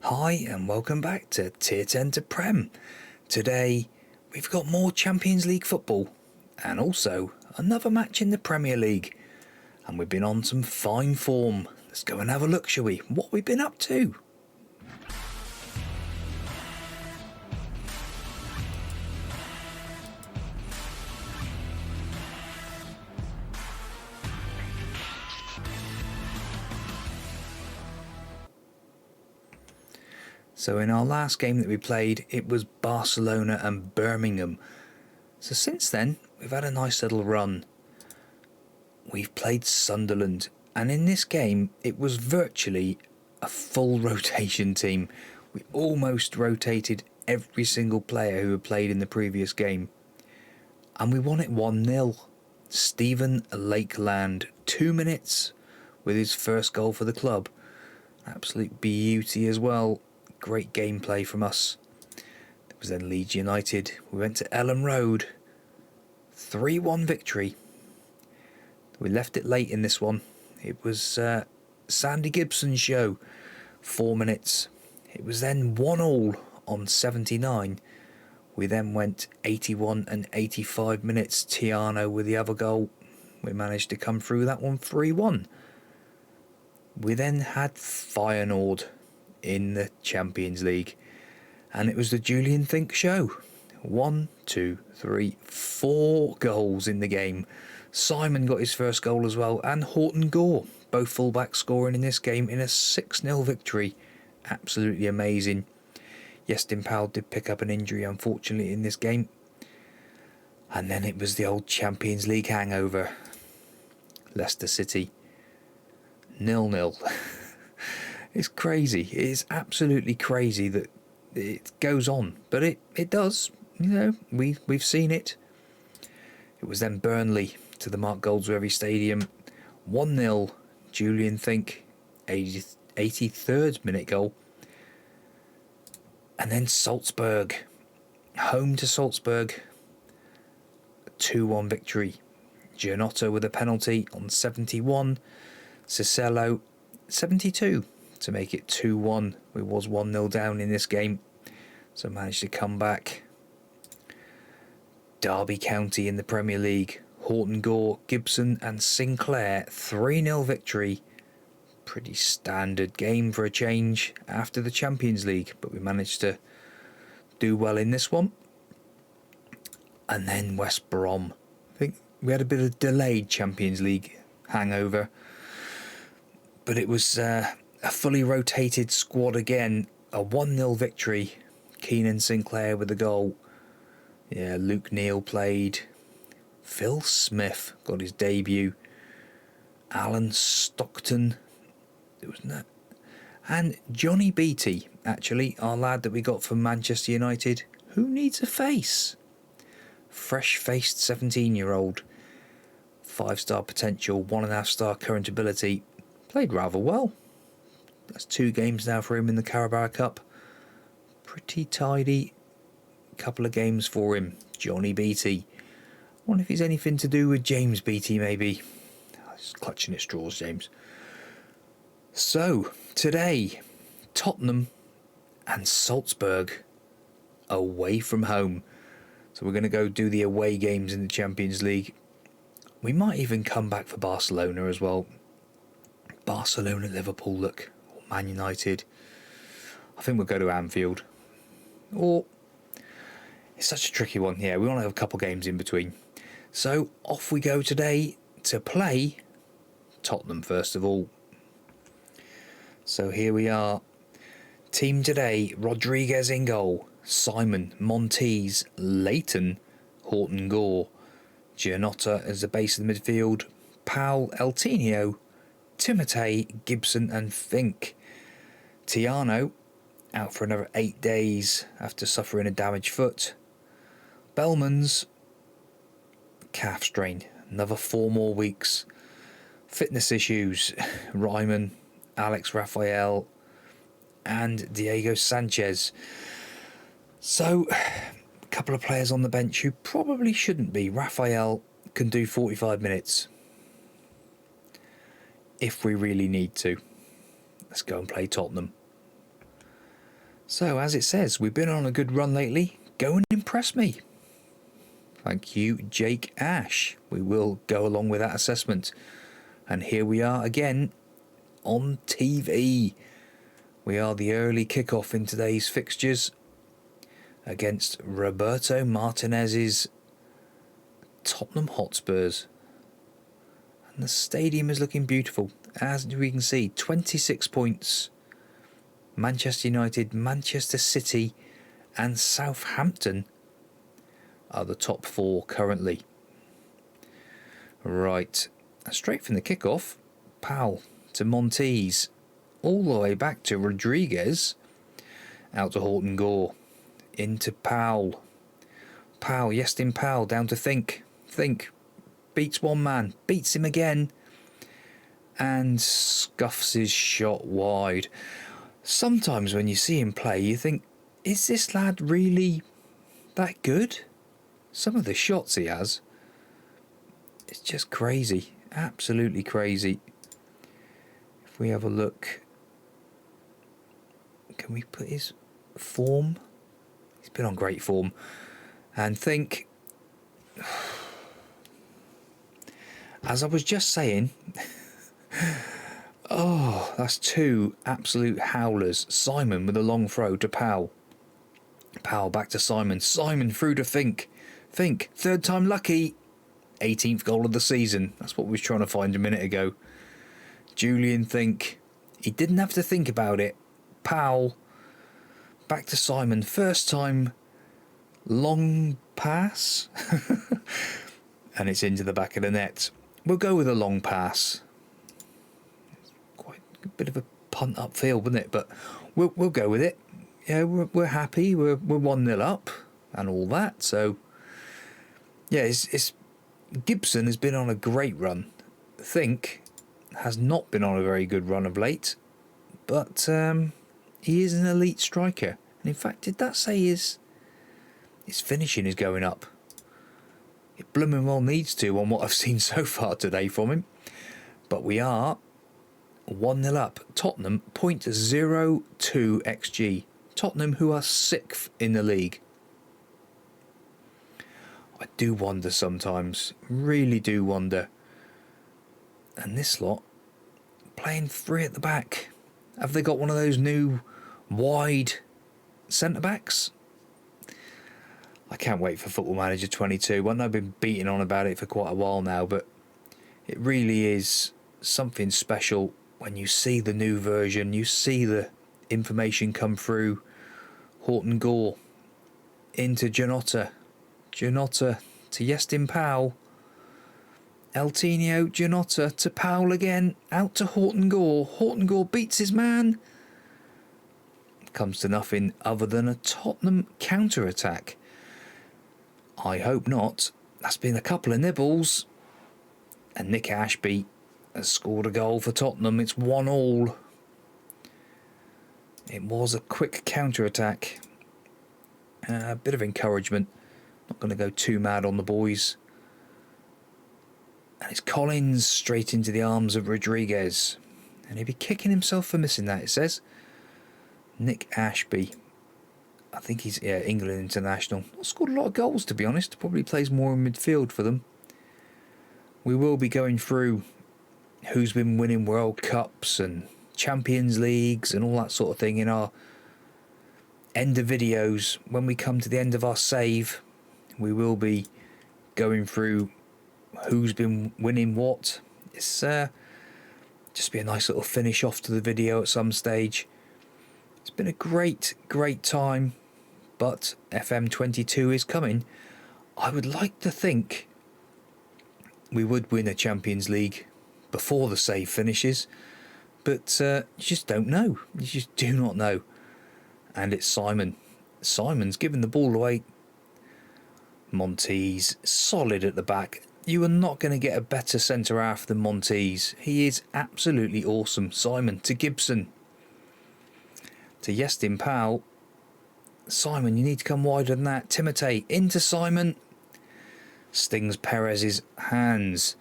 Hi and welcome back to Tier 10 to Prem. Today we've got more Champions League football and also another match in the Premier League. And we've been on some fine form. Let's go and have a look, shall we? What we've been up to. So in our last game that we played, it was Barcelona and Birmingham. So since then, we've had a nice little run. We've played Sunderland, and in this game, it was virtually a full rotation team. We almost rotated every single player who had played in the previous game. And we won it 1-0. Stephen Lakeland, 2 minutes with his first goal for the club. Absolute beauty as well. Great gameplay from us. It was then Leeds United. We went to Ellen Road. 3-1 victory. We left it late in this one. It was Sandy Gibson's show. 4 minutes. It was then 1-1 on 79. We then went 81 and 85 minutes. Tiano with the other goal. We managed to come through that one 3-1. We then had Feyenoord in the Champions League, and it was the Julian Fink show. 1, 2, 3, 4 goals in the game. Simon got his first goal as well, and Horton Gore, both fullbacks scoring in this game in a 6-0 victory. Absolutely amazing. Yestin Powell did pick up an injury, unfortunately, in this game. And then it was the old Champions League hangover. Leicester City 0-0. It's crazy. It is absolutely crazy that it goes on, but it does. You know, we've seen it. It was then Burnley to the Mark Goldsworthy Stadium, 1-0. Julian Fink, 83rd minute goal, and then Salzburg, home to Salzburg, 2-1 victory. Gianotto with a penalty on 71. Cicello 72. To make it 2-1. We was 1-0 down in this game, so managed to come back. Derby County in the Premier League. Horton Gore, Gibson and Sinclair, 3-0 victory. Pretty standard game for a change after the Champions League, but we managed to do well in this one. And then West Brom. I think we had a bit of delayed Champions League hangover, but it was a fully rotated squad again. A 1-0 victory. Keenan Sinclair with the goal. Yeah, Luke Neal played. Phil Smith got his debut. Alan Stockton. It was not. And Johnny Beattie, actually, our lad that we got from Manchester United. Who needs a face? Fresh-faced 17-year-old. 5-star potential, 1.5-star current ability. Played rather well. That's 2 games now for him in the Carabao Cup. Pretty tidy couple of games for him. Johnny Beattie. Wonder if he's anything to do with James Beattie, maybe. He's clutching at straws, James. So, today, Tottenham and Salzburg away from home. So we're going to go do the away games in the Champions League. We might even come back for Barcelona as well. Barcelona, Liverpool, look. Or Man United. I think we'll go to Anfield. Or, it's such a tricky one. Yeah, we want to have a couple games in between. So, off we go today to play Tottenham first of all. So here we are. Team today, Rodriguez in goal. Simon, Montes, Leighton, Horton Gore. Giannotta as the base of the midfield. Powell, Eltinho, Timotei, Gibson and Fink. Tiano out for another 8 days after suffering a damaged foot. Bellman's calf strain, another 4 more weeks. Fitness issues, Ryman, Alex Raphael and Diego Sanchez. So, a couple of players on the bench who probably shouldn't be. Raphael can do 45 minutes if we really need to. Let's go and play Tottenham. So, as it says, we've been on a good run lately. Go and impress me. Thank you, Jake Ash. We will go along with that assessment. And here we are again on TV. We are the early kickoff in today's fixtures against Roberto Martinez's Tottenham Hotspurs. And the stadium is looking beautiful. As we can see, 26 points. Manchester United, Manchester City and Southampton are the top four currently. Right, straight from the kickoff, Powell to Montes, all the way back to Rodriguez, out to Horton Gore, into Powell. Yestin Powell down to Think, beats one man, beats him again, and scuffs his shot wide. Sometimes when you see him play, you think, is this lad really that good? Some of the shots he has, it's just crazy, absolutely crazy. If we have a look, can we put his form? He's been on great form. And Think, as I was just saying, oh, that's two absolute howlers. Simon with a long throw to Powell. Powell back to Simon. Simon through to Think, third time lucky. 18th goal of the season. That's what we was trying to find a minute ago. Julian Think. He didn't have to think about it. Powell. Back to Simon. First time long pass. And it's into the back of the net. We'll go with a long pass. Quite a bit of a punt upfield, wasn't it? But we'll go with it. Yeah, we're happy. We're 1-0 up and all that. So yeah, it's Gibson has been on a great run. Think has not been on a very good run of late, but he is an elite striker. And in fact, did that say his finishing is going up? It blooming well needs to on what I've seen so far today from him. But we are 1-0 up. Tottenham 0.02 XG. Tottenham, who are 6th in the league. I do wonder sometimes, really do wonder. And this lot, playing three at the back. Have they got one of those new wide centre-backs? I can't wait for Football Manager 22. I know I've been beating on about it for quite a while now, but it really is something special when you see the new version, you see the information come through. Horton Gore into Janotta to Yestin Powell. Eltinho, Janotta to Powell again, out to Horton Gore. Horton Gore beats his man. Comes to nothing other than a Tottenham counter-attack. I hope not. That's been a couple of nibbles. And Nick Ashby has scored a goal for Tottenham. It's 1-1. It was a quick counter-attack. A bit of encouragement. Not going to go too mad on the boys. And it's Collins straight into the arms of Rodriguez. And he'll be kicking himself for missing that, it says. Nick Ashby. I think he's England international. Not scored a lot of goals, to be honest. Probably plays more in midfield for them. We will be going through who's been winning World Cups and Champions Leagues and all that sort of thing in our end of videos. When we come to the end of our save, we will be going through who's been winning what. It's just be a nice little finish off to the video at some stage. It's been a great time, but FM22 is coming. I would like to think we would win a Champions League before the save finishes, but you just don't know. You just do not know. And it's Simon. Simon's given the ball away. Montes, solid at the back. You are not going to get a better centre-half than Montes. He is absolutely awesome. Simon to Gibson. To Yestin Powell. Simon, you need to come wider than that. Timotei into Simon. Stings Perez's hands.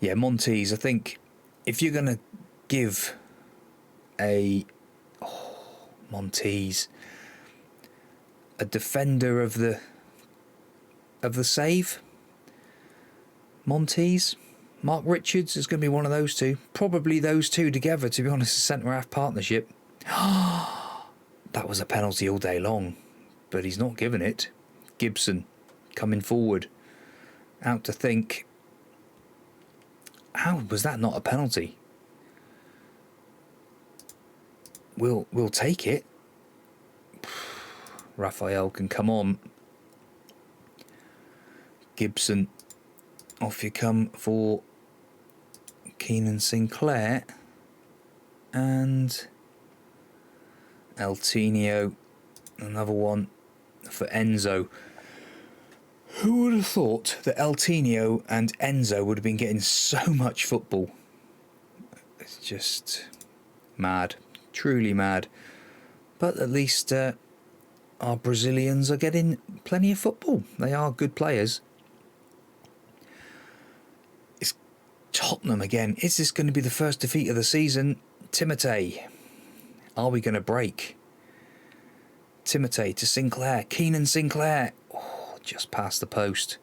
Yeah, Montes, I think if you're going to give a... Montes. a defender of the save. Montes, Mark Richards is going to be one of those two. Probably those two together, to be honest, a centre-half partnership. That was a penalty all day long, but he's not given it. Gibson coming forward, out to think. How was that not a penalty? We'll take it. Raphael can come on. Gibson, off you come for Keenan Sinclair. And Eltinio, another one for Enzo. Who would have thought that Eltinio and Enzo would have been getting so much football? It's just mad, truly mad. But at least our Brazilians are getting plenty of football. They are good players. It's Tottenham again. Is this going to be the first defeat of the season? Timotei. Are we going to break? Timotei to Sinclair. Keenan Sinclair. Oh, just past the post.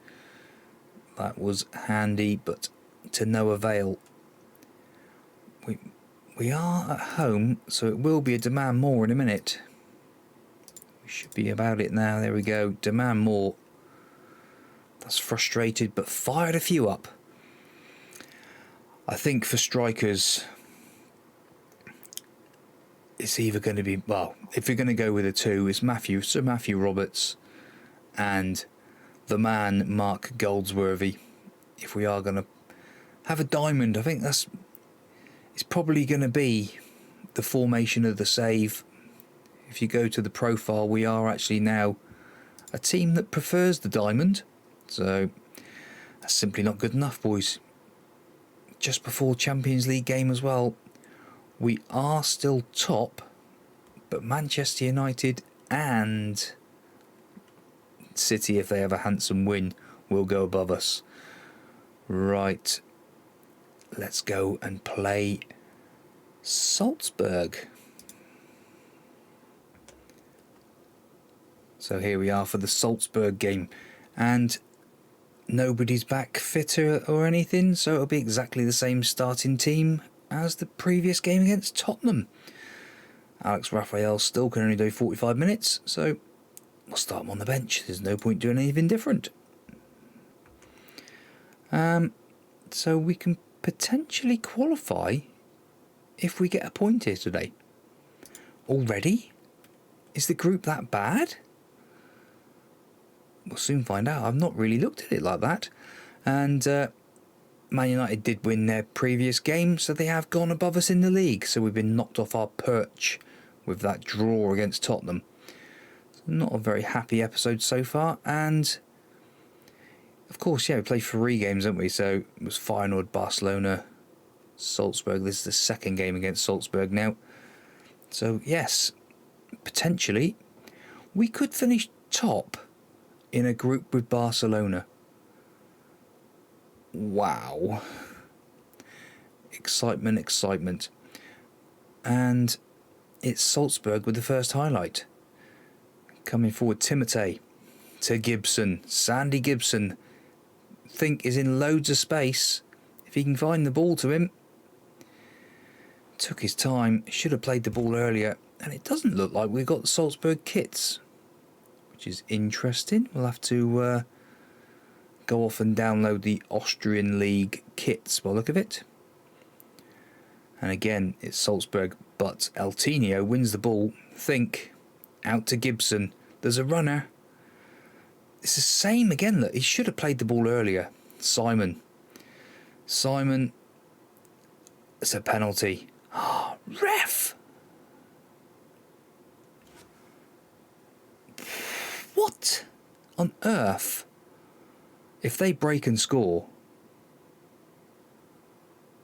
That was handy, but to no avail. We are at home, so it will be a demand more in a minute. We should be about it now. There we go. Demand more. That's frustrated, but fired a few up. I think for strikers, it's either going to be, well, if you're going to go with a two, it's Sir Matthew Roberts and the man Mark Goldsworthy. If we are going to have a diamond, I think it's probably going to be the formation of the save. If you go to the profile, we are actually now a team that prefers the diamond. So that's simply not good enough, boys. Just before Champions League game as well. We are still top, but Manchester United and City, if they have a handsome win, will go above us. Right. Let's go and play Salzburg. So here we are for the Salzburg game. And nobody's back fitter or anything, so it'll be exactly the same starting team as the previous game against Tottenham. Alex Raphael still can only do 45 minutes, so we'll start him on the bench. There's no point doing anything different. So we can potentially qualify if we get a point here today. Already? Is the group that bad? We'll soon find out. I've not really looked at it like that. And Man United did win their previous game, so they have gone above us in the league. So we've been knocked off our perch with that draw against Tottenham. So not a very happy episode so far. And of course, yeah, we played 3 games, haven't we? So it was Feyenoord, Barcelona, Salzburg. This is the second game against Salzburg now. So yes, potentially we could finish top in a group with Barcelona. Wow. Excitement. And it's Salzburg with the first highlight. Coming forward, Timotei to Gibson. Sandy Gibson, think is in loads of space. If he can find the ball to him. Took his time, should have played the ball earlier. And it doesn't look like we've got the Salzburg kits, which is interesting. We'll have to go off and download the Austrian League kits by the look of it. And again, it's Salzburg, but Eltinio wins the ball. Think, out to Gibson. There's a runner. It's the same again. Look, he should have played the ball earlier. Simon. It's a penalty. Ref! What on earth? If they break and score,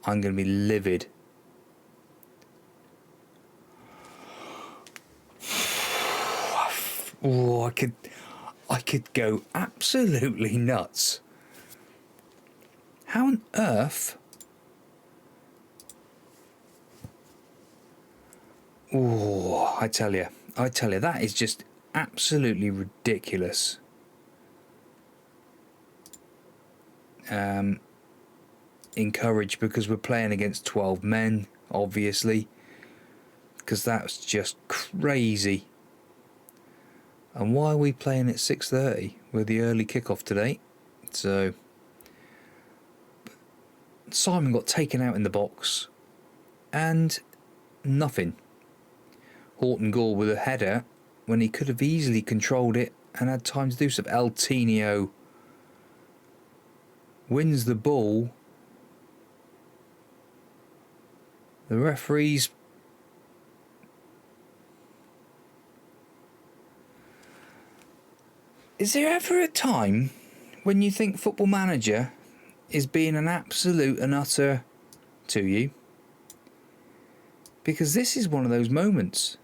I'm going to be livid. Oh, I could go absolutely nuts. How on earth? Oh, I tell you, that is just absolutely ridiculous. Encouraged because we're playing against 12 men, obviously, because that's just crazy. And why are we playing at 6:30 with the early kickoff today? So Simon got taken out in the box and nothing. Horton Gore with a header when he could have easily controlled it and had time to do something. El Tinio wins the ball. The referees is there ever a time when you think Football Manager is being an absolute and utter to you? Because this is one of those moments.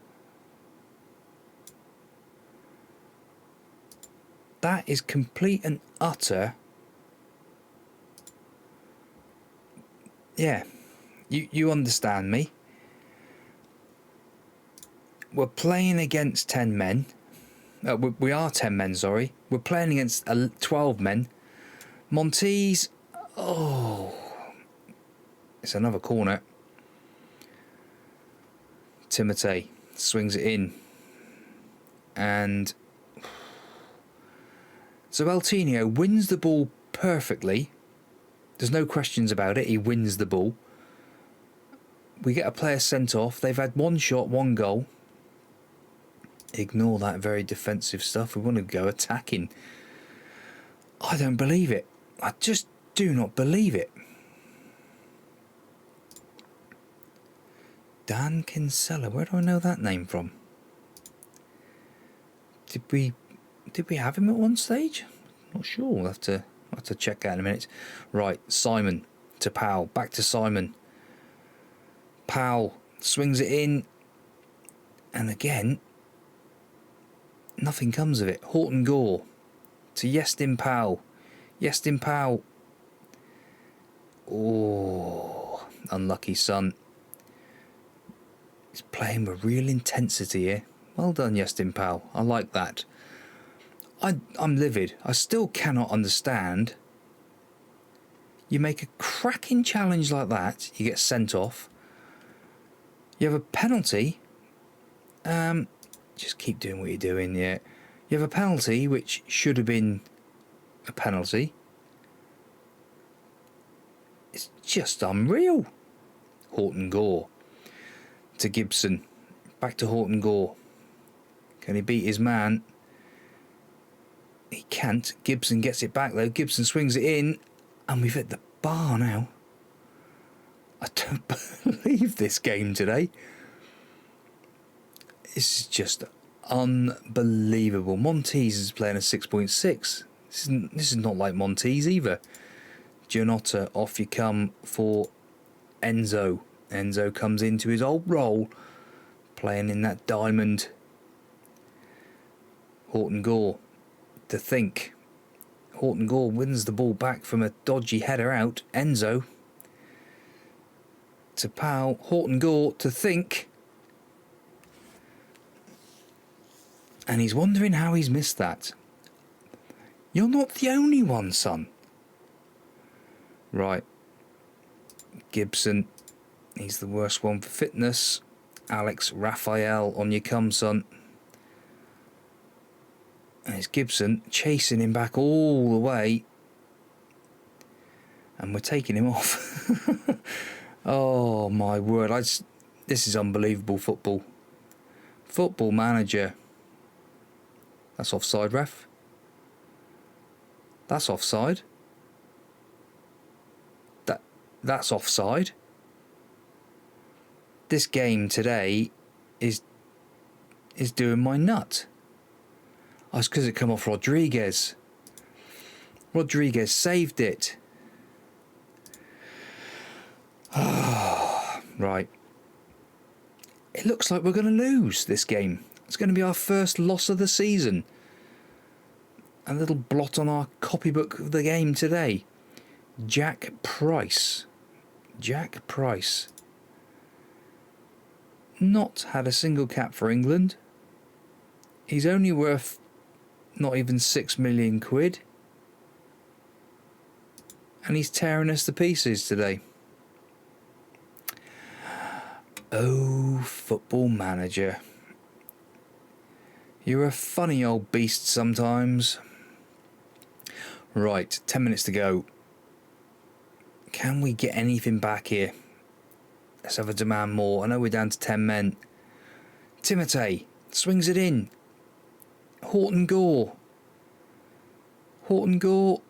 That is complete and utter. Yeah, you understand me. We're playing against 10 men. We are 10 men, sorry. We're playing against 12 men. Montes, oh, it's another corner. Timotei swings it in. And so El Tinio wins the ball perfectly. There's no questions about it. He wins the ball. We get a player sent off. They've had one shot, one goal. Ignore that very defensive stuff. We want to go attacking. I don't believe it. I just do not believe it. Dan Kinsella. Where do I know that name from? Did we have him at one stage? Not sure. We'll have to check that in a minute. Right, Simon to Powell. Back to Simon. Powell swings it in. And again, nothing comes of it. Horton Gore to Yestin Powell. Yestin Powell. Oh, unlucky son. He's playing with real intensity here. Well done, Yestin Powell. I like that. I'm livid. I still cannot understand. You make a cracking challenge like that, you get sent off. You have a penalty. Just keep doing what you're doing, yeah. You have a penalty which should have been a penalty. It's just unreal. Horton Gore to Gibson. Back to Horton Gore. Can he beat his man? He can't. Gibson gets it back though. Gibson swings it in. And we've hit the bar now. I don't believe this game today. It's just unbelievable. Montes is playing a 6.6. This is not like Montes either. Giannotta, off you come for Enzo. Enzo comes into his old role, playing in that diamond. Horton Gore to think. Horton Gore wins the ball back from a dodgy header out. Enzo to Powell. Horton Gore to think. And he's wondering how he's missed that. You're not the only one, son. Right. Gibson. He's the worst one for fitness. Alex Raphael, on you come, son. And it's Gibson chasing him back all the way. And we're taking him off. Oh, my word. This is unbelievable football. Football Manager. That's offside, ref. That's offside. That's offside. This game today is doing my nut. Oh, it's because it come off Rodriguez. Rodriguez saved it. Oh, right. It looks like we're going to lose this game. It's going to be our first loss of the season. A little blot on our copybook of the game today. Jack Price. Jack Price. Not had a single cap for England. He's only worth not even 6 million quid. And he's tearing us to pieces today. Oh, Football Manager. You're a funny old beast sometimes. Right, 10 minutes to go. Can we get anything back here? Let's have a demand more. I know we're down to 10 men. Timotei swings it in. Horton Gore. Horton Gore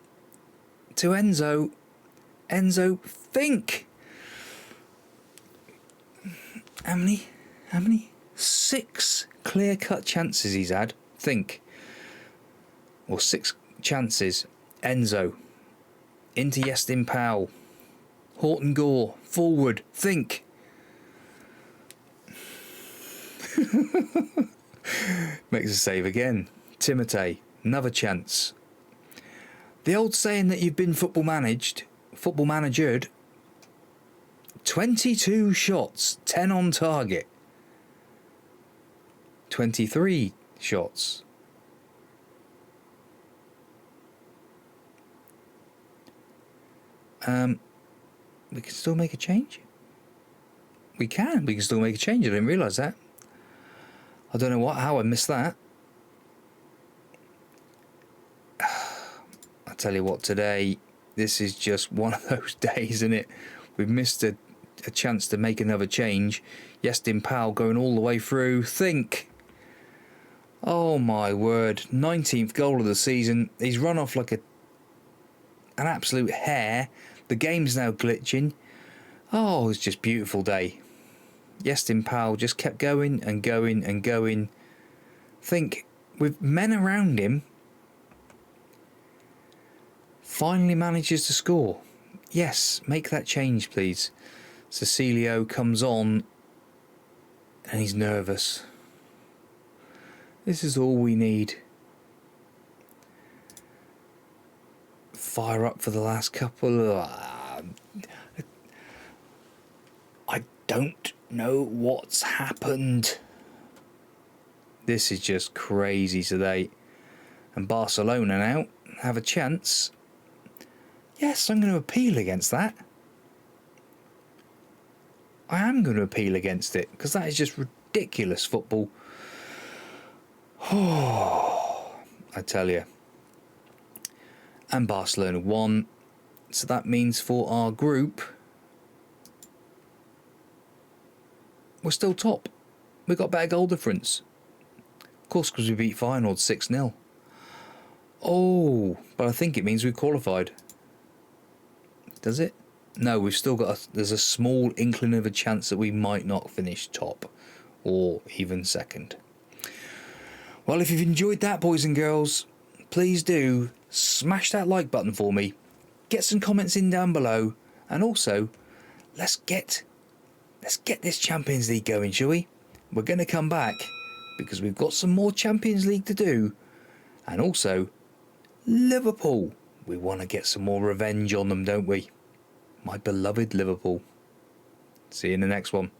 to Enzo. Enzo, think. How many? 6 clear-cut chances he's had. Think. Or 6 chances. Enzo. Into Yestin Powell. Horton Gore. Forward. Think. Makes a save again. Timotei. Another chance. The old saying that you've been football managered. 22 shots. 10 on target. 23 shots. We can still make a change? We can still make a change. I didn't realise that. I don't know how I missed that. I tell you what, today, this is just one of those days, isn't it? We've missed a chance to make another change. Yestin Powell going all the way through. Think. Oh my word. 19th goal of the season. He's run off like an absolute hare. The game's now glitching. Oh, it's just a beautiful day. Yestin Powell just kept going and going and going. Think, with men around him, finally manages to score. Yes, make that change, please. Cecilio comes on and he's nervous. This is all we need. Fire up for the last couple. I don't know what's happened. This is just crazy today. And Barcelona now have a chance. Yes, I'm going to appeal against that. I am going to appeal against it because that is just ridiculous football. Oh, I tell you. And Barcelona won. So that means for our group, we're still top. We got better goal difference. Of course, because we beat Feyenoord 6-0. Oh, but I think it means we've qualified. Does it? No, we've still got there's a small inkling of a chance that we might not finish top or even second. Well, if you've enjoyed that, boys and girls, please do smash that like button for me. Get some comments in down below, and also let's get this Champions League going, shall we? We're going to come back because we've got some more Champions League to do, and also Liverpool. We want to get some more revenge on them, don't we? My beloved Liverpool. See you in the next one.